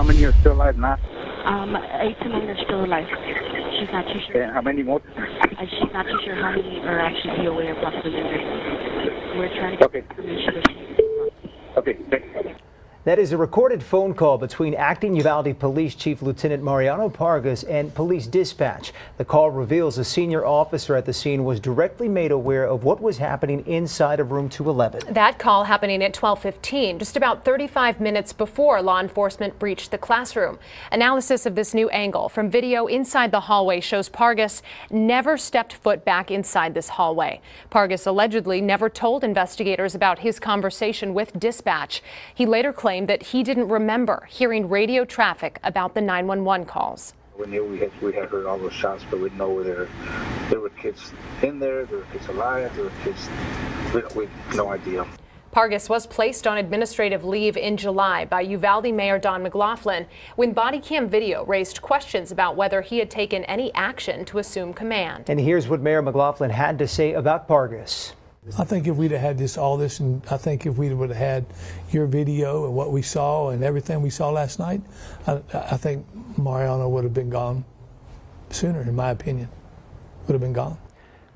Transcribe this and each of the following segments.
many are still alive now? 8 to 9 are still alive. She's not too sure. And how many more? She's not too sure how many are actually DOA or possibly injured. We're trying to get information. Okay, thanks. That is a recorded phone call between Acting Uvalde Police Chief Lieutenant Mariano Pargas and police dispatch. The call reveals a senior officer at the scene was directly made aware of what was happening inside of room 211. That call happening at 12:15, just about 35 minutes before law enforcement breached the classroom. Analysis of this new angle from video inside the hallway shows Pargas never stepped foot back inside this hallway. Pargas allegedly never told investigators about his conversation with dispatch. He later claimed that he didn't remember hearing radio traffic about the 911 calls. We knew we had heard all those shots, but we didn't know whether there were kids in there were kids alive, there were kids, we had no idea. Pargas was placed on administrative leave in July by Uvalde Mayor Don McLaughlin when body cam video raised questions about whether he had taken any action to assume command. And here's what Mayor McLaughlin had to say about Pargas. I think if we'd have had all this, and I think if we would have had your video and what we saw and everything we saw last night, I think Mariano would have been gone sooner, in my opinion. Would have been gone.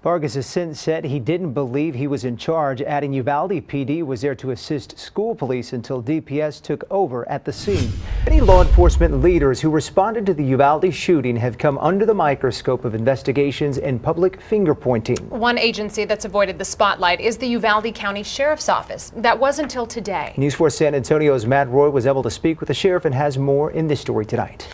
Pargas has since said he didn't believe he was in charge, adding Uvalde PD was there to assist school police until DPS took over at the scene. Many law enforcement leaders who responded to the Uvalde shooting have come under the microscope of investigations and public finger pointing. One agency that's avoided the spotlight is the Uvalde County Sheriff's Office. That was until today. News 4 San Antonio's Matt Roy was able to speak with the sheriff and has more in this story tonight.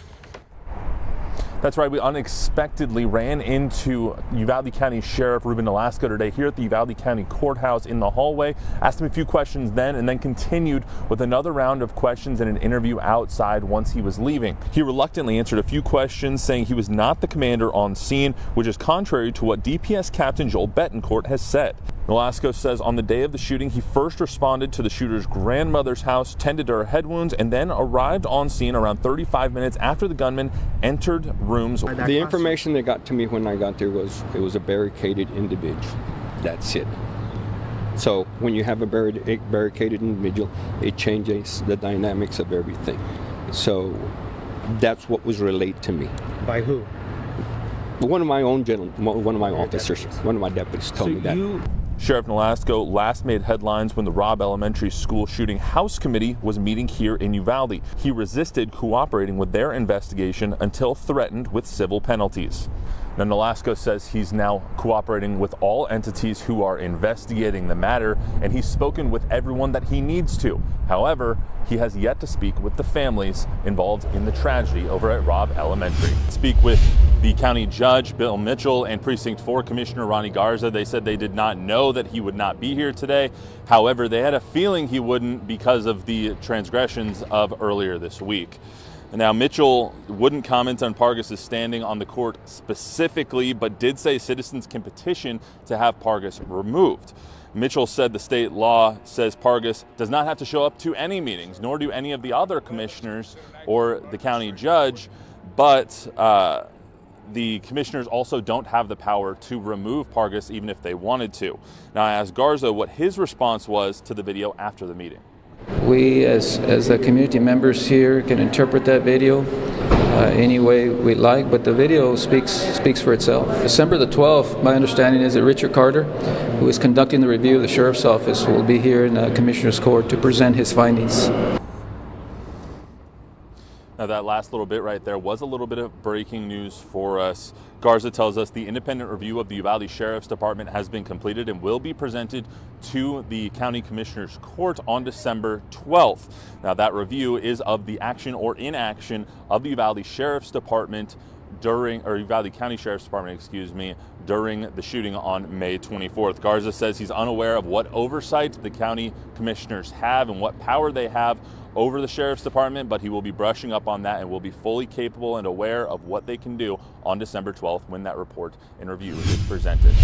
That's right. We unexpectedly ran into Uvalde County Sheriff Ruben Nolasco today here at the Uvalde County Courthouse in the hallway. Asked him a few questions then and then continued with another round of questions and an interview outside once he was leaving. He reluctantly answered a few questions, saying he was not the commander on scene, which is contrary to what DPS Captain Joel Betancourt has said. Nolasco says on the day of the shooting, he first responded to the shooter's grandmother's house, tended to her head wounds, and then arrived on scene around 35 minutes after the gunman entered rooms. The information that got to me when I got there was it was a barricaded individual. That's it. So when you have a barricaded individual, it changes the dynamics of everything. So that's what was relayed to me. By who? One of my own gentlemen, one of my officers, one of my deputies told me that. Sheriff Nolasco last made headlines when the Robb Elementary School shooting House Committee was meeting here in Uvalde. He resisted cooperating with their investigation until threatened with civil penalties. Now, Nolasco says he's now cooperating with all entities who are investigating the matter, and he's spoken with everyone that he needs to. However, he has yet to speak with the families involved in the tragedy over at Robb Elementary. Speak with the county judge, Bill Mitchell, and Precinct 4 Commissioner Ronnie Garza. They said they did not know that he would not be here today. However, they had a feeling he wouldn't because of the transgressions of earlier this week. Now, Mitchell wouldn't comment on Pargas' standing on the court specifically, but did say citizens can petition to have Pargas removed. Mitchell said the state law says Pargas does not have to show up to any meetings, nor do any of the other commissioners or the county judge, but the commissioners also don't have the power to remove Pargas even if they wanted to. Now, I asked Garza what his response was to the video after the meeting. We, as the community members here, can interpret that video any way we like, but the video speaks for itself. December the 12th, my understanding is that Richard Carter, who is conducting the review of the Sheriff's Office, will be here in the Commissioner's Court to present his findings. Now, that last little bit right there was a little bit of breaking news for us. Garza tells us the independent review of the Uvalde Sheriff's Department has been completed and will be presented to the County Commissioner's Court on December 12th. Now, that review is of the action or inaction of the Uvalde Sheriff's Department Uvalde County Sheriff's Department, during the shooting on May 24th. Garza says he's unaware of what oversight the county commissioners have and what power they have over the Sheriff's Department, but he will be brushing up on that and will be fully capable and aware of what they can do on December 12th when that report and review is presented.